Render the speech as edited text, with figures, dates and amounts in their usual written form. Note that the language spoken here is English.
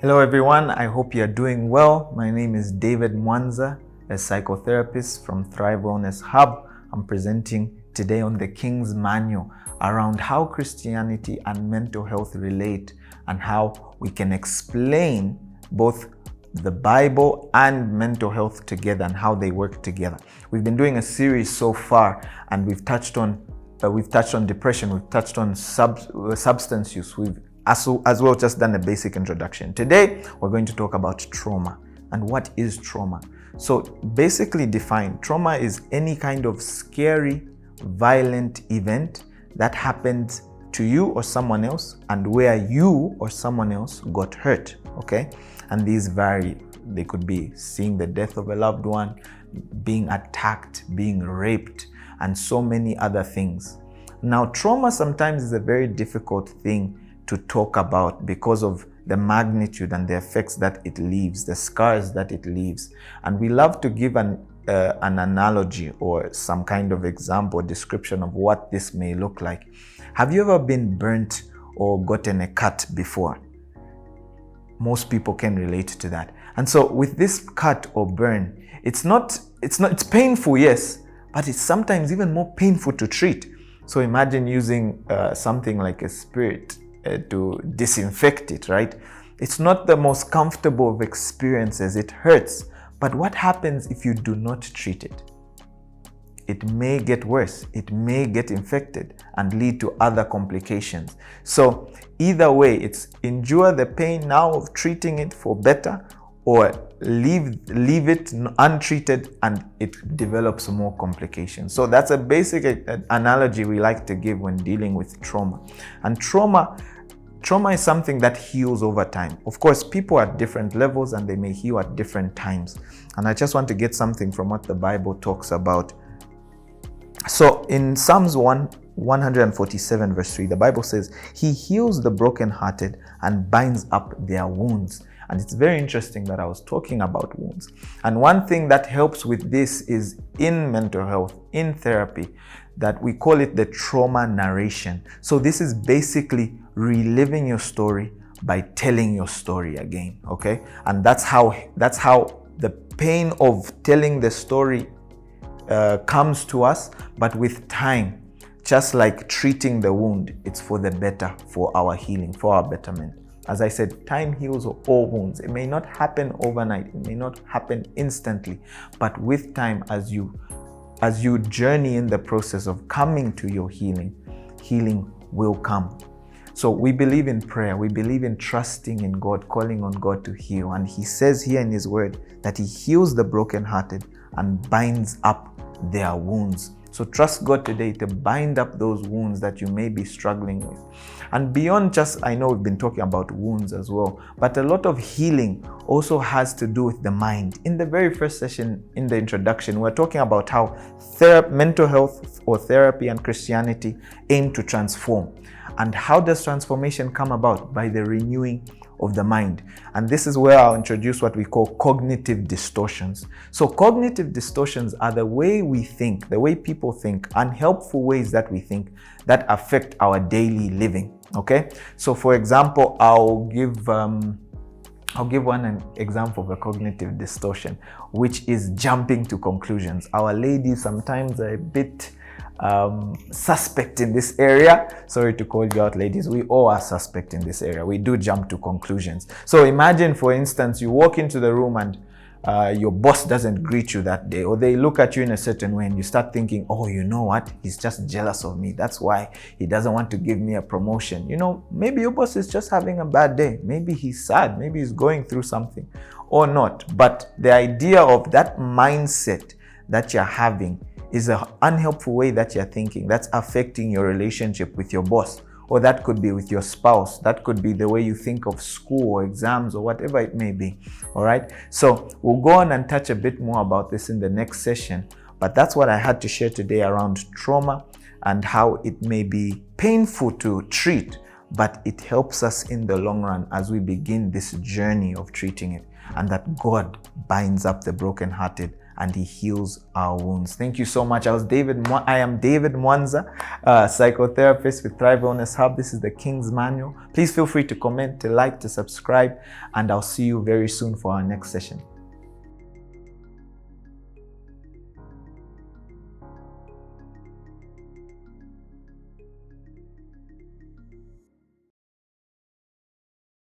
Hello everyone, I hope you're doing well. My name is David Mwanza, a psychotherapist from Thrive Wellness Hub. I'm presenting today on the King's Manual around how Christianity and mental health relate and how we can explain both the Bible and mental health together and how they work together. We've been doing a series so far and we've touched on depression, we've touched on substance use, we've as well just done a basic introduction. Today, we're going to talk about trauma. And what is trauma? So basically defined, trauma is any kind of scary, violent event that happened to you or someone else and where you or someone else got hurt, okay? And these vary. They could be seeing the death of a loved one, being attacked, being raped, and so many other things. Now, trauma sometimes is a very difficult thing to talk about because of the magnitude and the effects that it leaves, the scars that it leaves. And we love to give an analogy or some kind of example, description of what this may look like. Have you ever been burnt or gotten a cut before? Most people can relate to that. And so with this cut or burn, it's painful, yes, but it's sometimes even more painful to treat. So imagine using something like a spirit to disinfect it, right? It's not the most comfortable of experiences. It hurts. But what happens if you do not treat it? It may get worse. It may get infected and lead to other complications. So either way, it's endure the pain now of treating it for better, or leave it untreated and it develops more complications. So that's a basic analogy we like to give when dealing with trauma. And trauma is something that heals over time. Of course, people are at different levels and they may heal at different times. And I just want to get something from what the Bible talks about. So in Psalms 147 verse 3, the Bible says, He heals the brokenhearted and binds up their wounds. And it's very interesting that I was talking about wounds. And one thing that helps with this is in mental health, in therapy, that we call it the trauma narration. So this is basically reliving your story by telling your story again, okay? And that's how the pain of telling the story comes to us, but with time, just like treating the wound, it's for the better, for our healing, for our betterment. As I said, time heals all wounds. It may not happen overnight. It may not happen instantly. But with time, as you journey in the process of coming to your healing will come. So we believe in prayer. We believe in trusting in God, calling on God to heal. And He says here in His word that He heals the brokenhearted and binds up their wounds. So trust God today to bind up those wounds that you may be struggling with. And beyond just, I know we've been talking about wounds as well, but a lot of healing also has to do with the mind. In the very first session, in the introduction, we're talking about how mental health or therapy and Christianity aim to transform. And how does transformation come about? By the renewing of the mind. And this is where I'll introduce what we call cognitive distortions. So cognitive distortions are the way we think, the way people think, unhelpful ways that we think that affect our daily living. Okay? So for example, I'll give an example of a cognitive distortion, which is jumping to conclusions. Our ladies sometimes are a bit suspect in this area. Sorry to call you out, ladies. We all are suspect in this area. We do jump to conclusions. So imagine, for instance, you walk into the room and your boss doesn't greet you that day, or they look at you in a certain way and you start thinking, oh, you know what? He's just jealous of me. That's why he doesn't want to give me a promotion. You know, maybe your boss is just having a bad day. Maybe he's sad. Maybe he's going through something or not. But the idea of that mindset that you're having is an unhelpful way that you're thinking that's affecting your relationship with your boss, or that could be with your spouse. That could be the way you think of school or exams or whatever it may be. All right. So we'll go on and touch a bit more about this in the next session. But that's what I had to share today around trauma and how it may be painful to treat, but it helps us in the long run as we begin this journey of treating it, and that God binds up the brokenhearted and He heals our wounds. Thank you so much. I am David Mwanza, psychotherapist with Thrive Wellness Hub. This is the King's Manual. Please feel free to comment, to like, to subscribe, and I'll see you very soon for our next session.